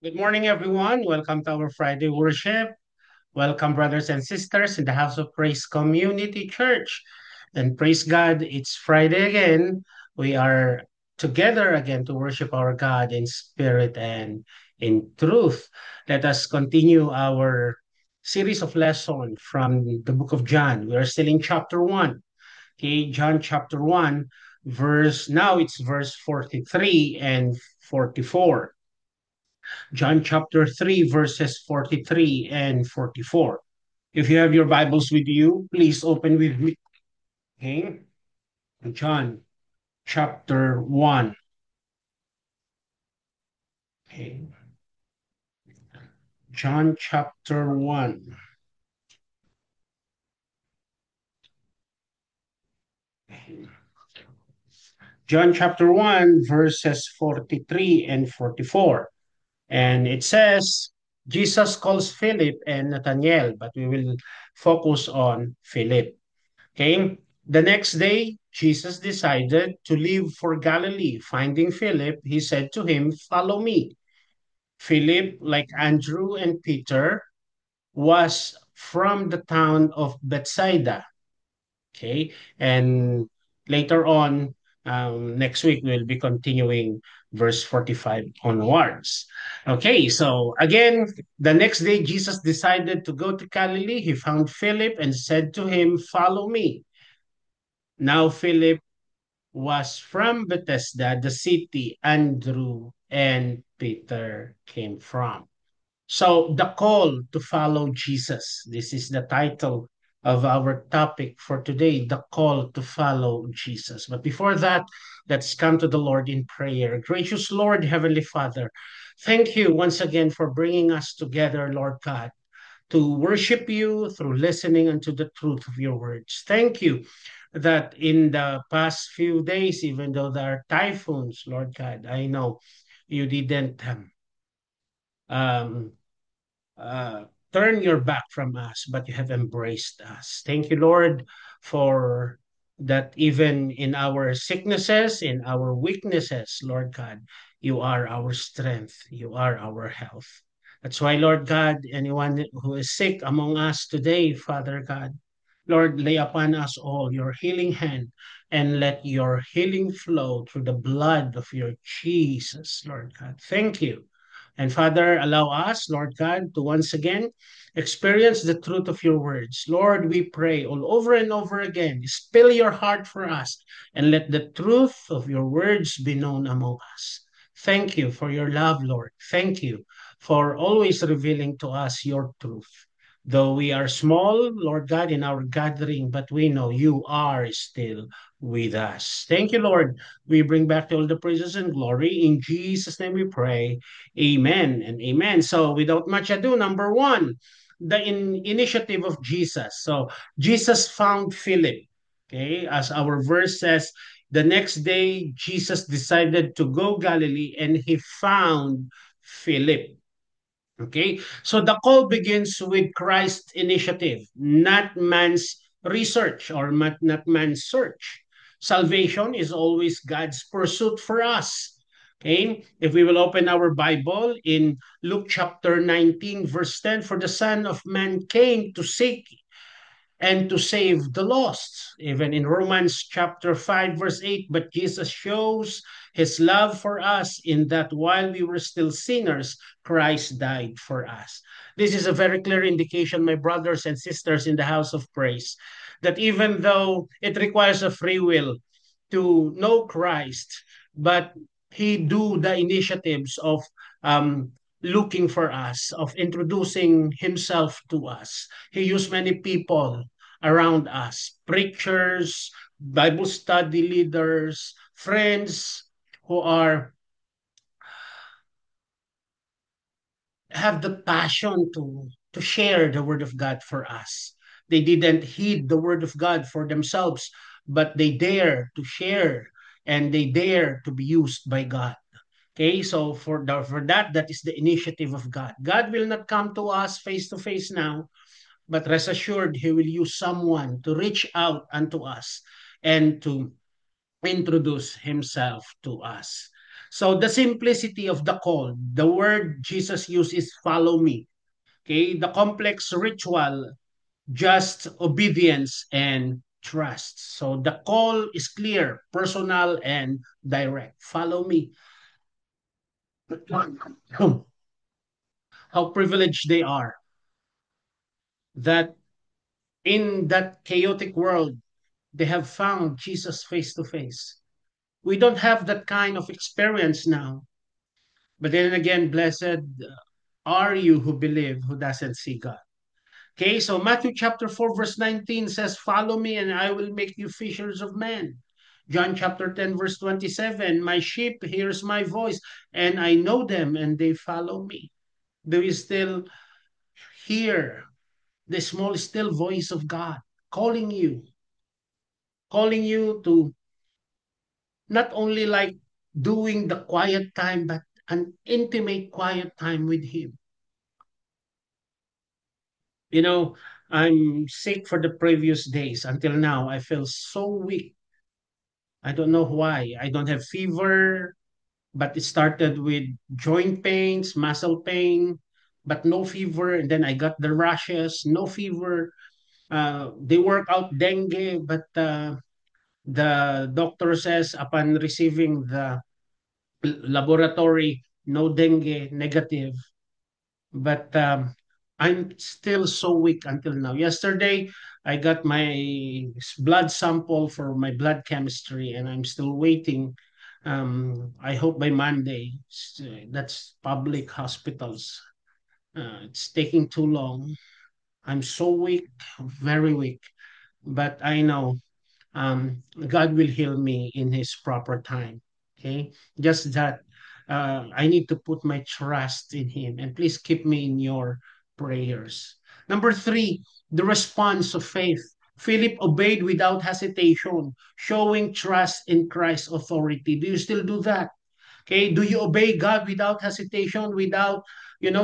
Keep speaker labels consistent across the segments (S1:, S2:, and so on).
S1: Good morning, everyone. Welcome to our Friday worship. Welcome, brothers and sisters in the House of Praise Community Church. And praise God, it's Friday again. We are together again to worship our God in spirit and in truth. Let us continue our series of lessons from the book of John. We are still in chapter 1. Okay, John chapter 1, now it's verse 43 and 44. John chapter 3, verses 43 and 44. If you have your Bibles with you, please open with me. Okay? John chapter 1. Okay. John chapter 1. John chapter 1, verses 43 and 44. And it says, Jesus calls Philip and Nathanael, but we will focus on Philip. Okay. The next day, Jesus decided to leave for Galilee. Finding Philip, he said to him, "Follow me." Philip, like Andrew and Peter, was from the town of Bethsaida. Okay. And later on, next week, we'll be continuing verse 45 onwards. Okay. So again, the next day, Jesus decided to go to Galilee. He found Philip and said to him, "Follow me." Now, Philip was from Bethesda, the city Andrew and Peter came from. So, the call to follow Jesus. This is the title of our topic for today, the call to follow Jesus. But before that, let's come to the Lord in prayer. Gracious Lord, Heavenly Father, thank you once again for bringing us together, Lord God, to worship you through listening unto the truth of your words. Thank you that in the past few days, even though there are typhoons, Lord God, I know you didn't um, uh, turn your back from us, but you have embraced us. Thank you, Lord, for that even in our sicknesses, in our weaknesses, Lord God, you are our strength, you are our health. That's why, Lord God, anyone who is sick among us today, Father God, Lord, lay upon us all your healing hand and let your healing flow through the blood of your Jesus, Lord God. Thank you. And Father, allow us, Lord God, to once again experience the truth of your words. Lord, we pray all over and over again, spill your heart for us and let the truth of your words be known among us. Thank you for your love, Lord. Thank you for always revealing to us your truth. Though we are small, Lord God, in our gathering, but we know you are still with us. Thank you, Lord. We bring back all the praises and glory. In Jesus' name we pray. Amen and amen. So, without much ado, number one, the initiative of Jesus. So, Jesus found Philip. Okay, as our verse says, the next day Jesus decided to go Galilee and he found Philip. Okay, so the call begins with Christ's initiative, not man's research or not man's search. Salvation is always God's pursuit for us. Okay, if we will open our Bible in Luke chapter 19, verse 10, for the Son of Man came to seek and to save the lost. Even in Romans chapter 5, verse 8, but Jesus shows his love for us in that while we were still sinners, Christ died for us. This is a very clear indication, my brothers and sisters in the house of praise, that even though it requires a free will to know Christ, but he do the initiatives of um, looking for us, of introducing himself to us. He used many people around us, preachers, Bible study leaders, friends who are have the passion to share the word of God for us. They didn't heed the word of God for themselves, but they dare to share and they dare to be used by God. Okay, so for that, that is the initiative of God. God will not come to us face to face now, but rest assured, He will use someone to reach out unto us and to introduce himself to us. So the simplicity of the call, the word Jesus uses, follow me. Okay, the complex ritual, just obedience and trust. So the call is clear, personal, and direct. Follow me. How privileged they are that in that chaotic world, they have found Jesus face to face. We don't have that kind of experience now. But then again, blessed are you who believe, who doesn't see God. Okay, so Matthew chapter 4, verse 19 says, follow me and I will make you fishers of men. John chapter 10, verse 27, my sheep hears my voice and I know them and they follow me. Do you still hear the small, still voice of God calling you to not only like doing the quiet time, but an intimate quiet time with Him? You know, I'm sick for the previous days. Until now, I feel so weak. I don't know why. I don't have fever, but it started with joint pains, muscle pain, but no fever. And then I got the rashes, no fever. They work out dengue, but the doctor says upon receiving the laboratory, no dengue, negative. But I'm still so weak until now. Yesterday, I got my blood sample for my blood chemistry, and I'm still waiting. I hope by Monday. That's public hospitals. It's taking too long. I'm so weak, very weak. But I know God will heal me in His proper time. Okay, just that I need to put my trust in Him, and please keep me in your prayers. Number three, the response of faith. Philip obeyed without hesitation, showing trust in Christ's authority. Do you still do that? Okay, do you obey God without hesitation, without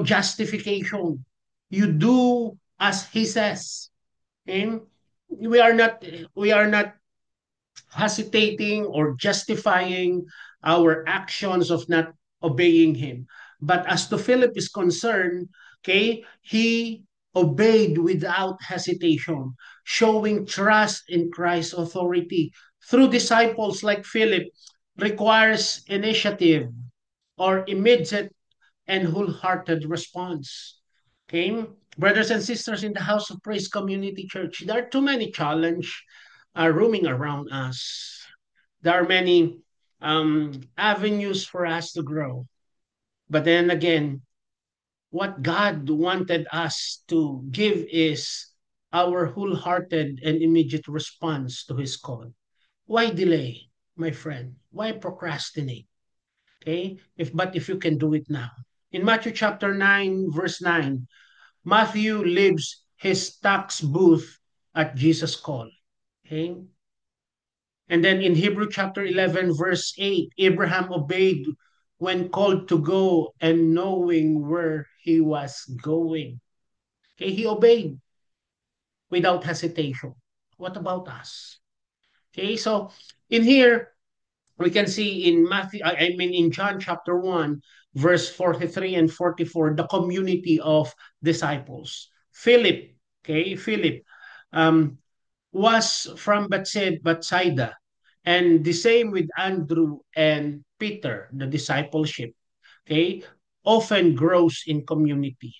S1: justification? You do as He says. Okay? We are not we are not hesitating or justifying our actions of not obeying him. But as to Philip is concerned, okay, he obeyed without hesitation, showing trust in Christ's authority. Through disciples like Philip requires initiative or immediate and wholehearted response. Okay, brothers and sisters in the House of Praise Community Church, there are too many challenges roaming around us. There are many avenues for us to grow. But then again, what God wanted us to give is our wholehearted and immediate response to His call. Why delay, my friend? Why procrastinate? Okay, if you can do it now. In Matthew chapter 9, verse 9, Matthew leaves his tax booth at Jesus' call. Okay, and then in Hebrew chapter 11, verse 8, Abraham obeyed when called to go and knowing where he was going. Okay, he obeyed without hesitation. What about us? Okay, so in here, we can see in in John chapter 1, verse 43 and 44, the community of disciples. Philip, um, was from Bethsaida, and the same with Andrew and Peter, the discipleship, okay, often grows in community.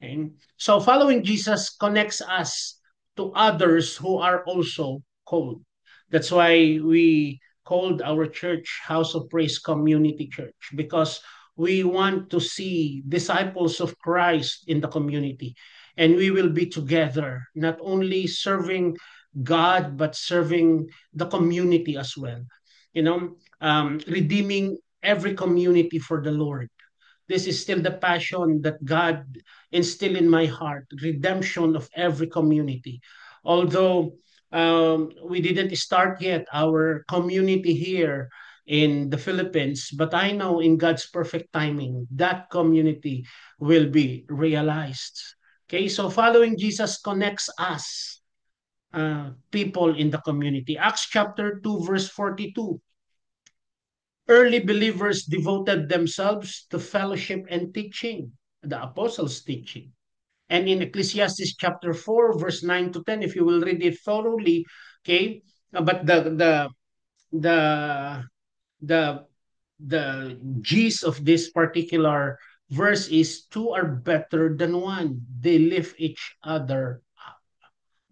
S1: Okay? So following Jesus connects us to others who are also called. That's why we called our church House of Praise Community Church, because we want to see disciples of Christ in the community. And we will be together, not only serving God, but serving the community as well. Redeeming every community for the Lord. This is still the passion that God instilled in my heart, redemption of every community. Although we didn't start yet our community here in the Philippines, but I know in God's perfect timing, that community will be realized. Okay, so following Jesus connects us people in the community. Acts chapter 2, verse 42. Early believers devoted themselves to fellowship and teaching, the apostles' teaching. And in Ecclesiastes chapter 4, verse 9 to 10, if you will read it thoroughly, okay, but the the the gist of this particular verse is two are better than one. They lift each other up.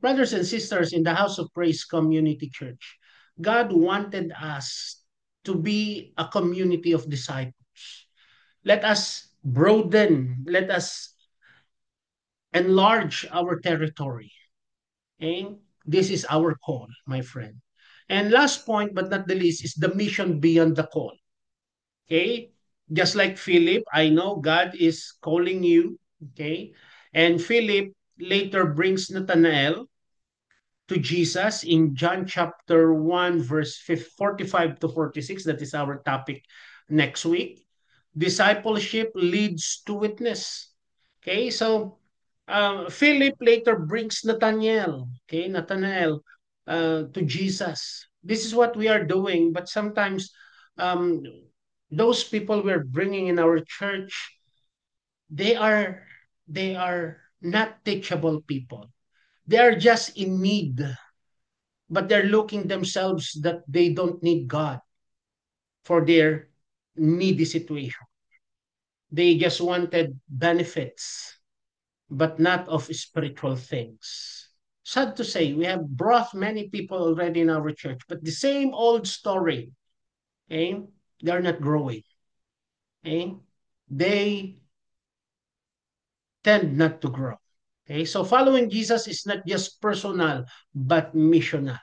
S1: Brothers and sisters in the House of Praise Community Church, God wanted us to be a community of disciples. Let us broaden, let us enlarge our territory. Okay? This is our call, my friend. And last point, but not the least, is the mission beyond the call. Okay? Just like Philip, I know God is calling you. Okay? And Philip later brings Nathanael to Jesus in John chapter 1, verse 45 to 46. That is our topic next week. Discipleship leads to witness. Okay, so Philip later brings Nathanael to Jesus. This is what we are doing, but sometimes um, those people we're bringing in our church, they are they are not teachable people. They are just in need, but they're looking themselves that they don't need God for their needy situation. They just wanted benefits, but not of spiritual things. Sad to say, we have brought many people already in our church, but the same old story, okay? They're not growing, okay? They tend not to grow. Okay, so following Jesus is not just personal, but missional.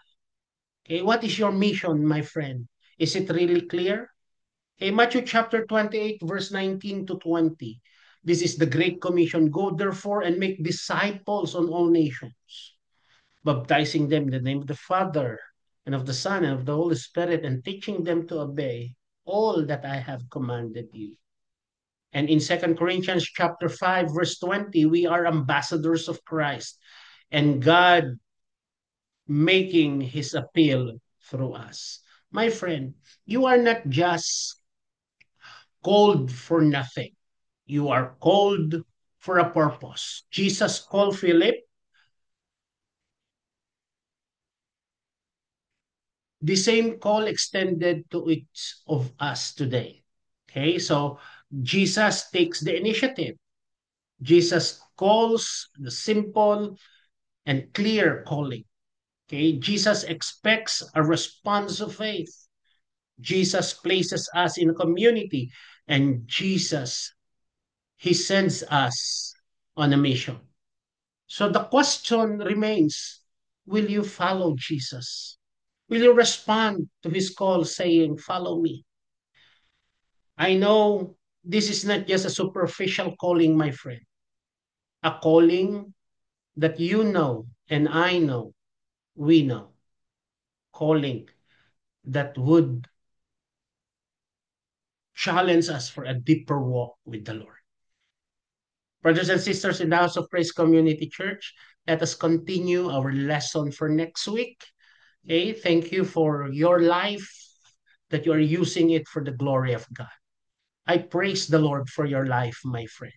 S1: Okay, what is your mission, my friend? Is it really clear? Okay, Matthew chapter 28, verse 19 to 20. This is the Great Commission. Go therefore and make disciples on all nations, baptizing them in the name of the Father and of the Son and of the Holy Spirit, and teaching them to obey all that I have commanded you. And in Second Corinthians chapter 5, verse 20, we are ambassadors of Christ, and God making his appeal through us. My friend, you are not just called for nothing. You are called for a purpose. Jesus called Philip. The same call extended to each of us today. Okay, so Jesus takes the initiative. Jesus calls the simple and clear calling. Okay, Jesus expects a response of faith. Jesus places us in a community, and Jesus, he sends us on a mission. So the question remains, will you follow Jesus? Will you respond to his call saying, follow me? I know this is not just a superficial calling, my friend, a calling that you know and I know, we know, calling that would challenge us for a deeper walk with the Lord. Brothers and sisters in the House of Praise Community Church, let us continue our lesson for next week. Okay, thank you for your life, that you are using it for the glory of God. I praise the Lord for your life, my friend.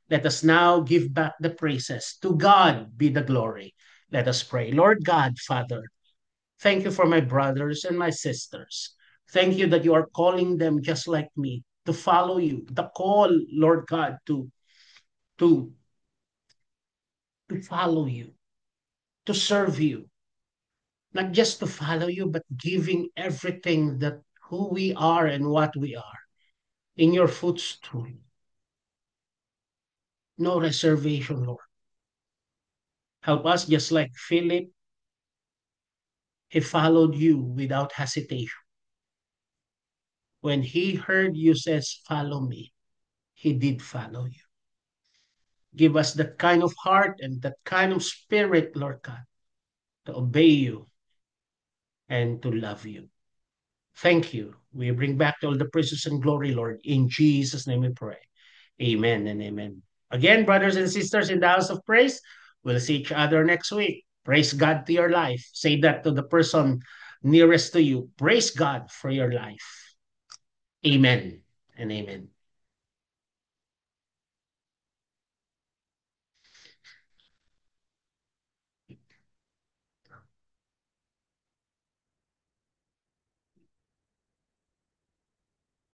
S1: Let us now give back the praises. To God be the glory. Let us pray. Lord God, Father, thank you for my brothers and my sisters. Thank you that you are calling them just like me to follow you. The call, Lord God, to, to follow you, to serve you, not just to follow you, but giving everything that who we are and what we are in your footstool. No reservation, Lord. Help us just like Philip, he followed you without hesitation. When he heard you says, follow me, he did follow you. Give us that kind of heart and that kind of spirit, Lord God, to obey you and to love you. Thank you. We bring back all the praises and glory, Lord. In Jesus' name we pray. Amen and amen. Again, brothers and sisters in the house of praise, we'll see each other next week. Praise God to your life. Say that to the person nearest to you. Praise God for your life. Amen and amen.